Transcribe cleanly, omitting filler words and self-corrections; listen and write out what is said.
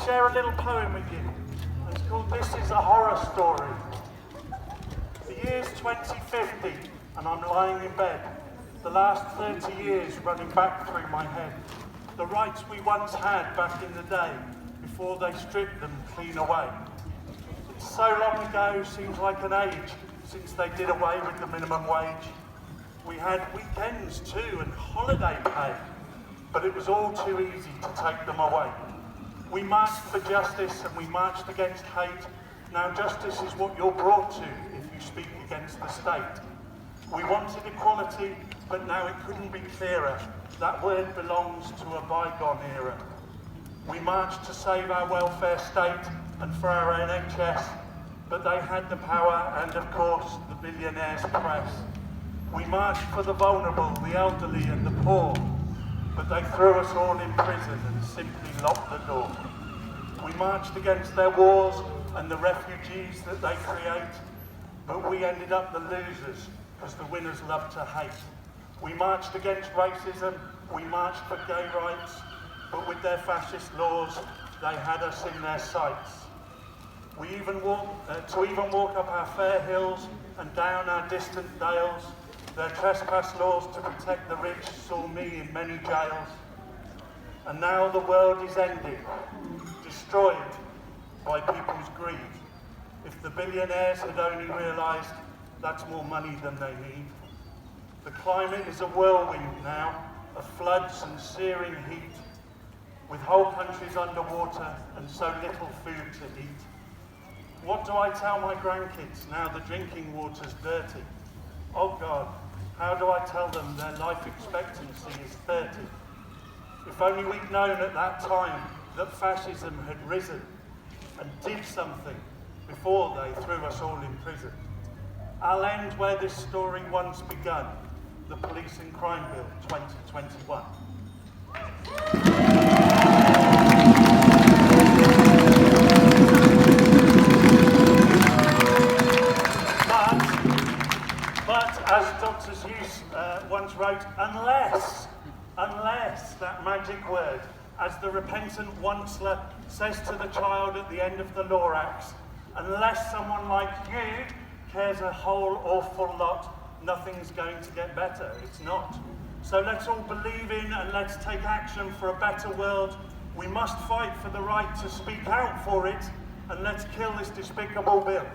share a little poem with you. It's called This Is a Horror Story. The year's 2050 and I'm lying in bed. The last 30 years running back through my head. The rights we once had back in the day before they stripped them clean away. It's so long ago, seems like an age since they did away with the minimum wage. We had weekends too and holiday pay, but it was all too easy to take them away. We marched for justice and we marched against hate. Now justice is what you're brought to if you speak against the state. We wanted equality, but now it couldn't be clearer. That word belongs to a bygone era. We marched to save our welfare state and for our NHS, but they had the power and of course the billionaires' press. We marched for the vulnerable, the elderly and the poor, but they threw us all in prison and simply locked the door. We marched against their wars and the refugees that they create, but we ended up the losers because the winners love to hate. We marched against racism, we marched for gay rights, but with their fascist laws, they had us in their sights. We even walk up our fair hills and down our distant dales, their trespass laws to protect the rich saw me in many jails. And now the world is ending, destroyed by people's greed. If the billionaires had only realised that's more money than they need. The climate is a whirlwind now, of floods and searing heat, with whole countries underwater and so little food to eat. What do I tell my grandkids now the drinking water's dirty? Oh God, how do I tell them their life expectancy is 30? If only we'd known at that time that fascism had risen and did something before they threw us all in prison. I'll end where this story once begun, the Police and Crime Bill 2021. But as Dr. Seuss once wrote, unless that magic word, as the repentant onceler says to the child at the end of the Lorax, unless someone like you cares a whole awful lot, nothing's going to get better. It's not. So let's all believe in and let's take action for a better world. We must fight for the right to speak out for it, and let's kill this despicable bill.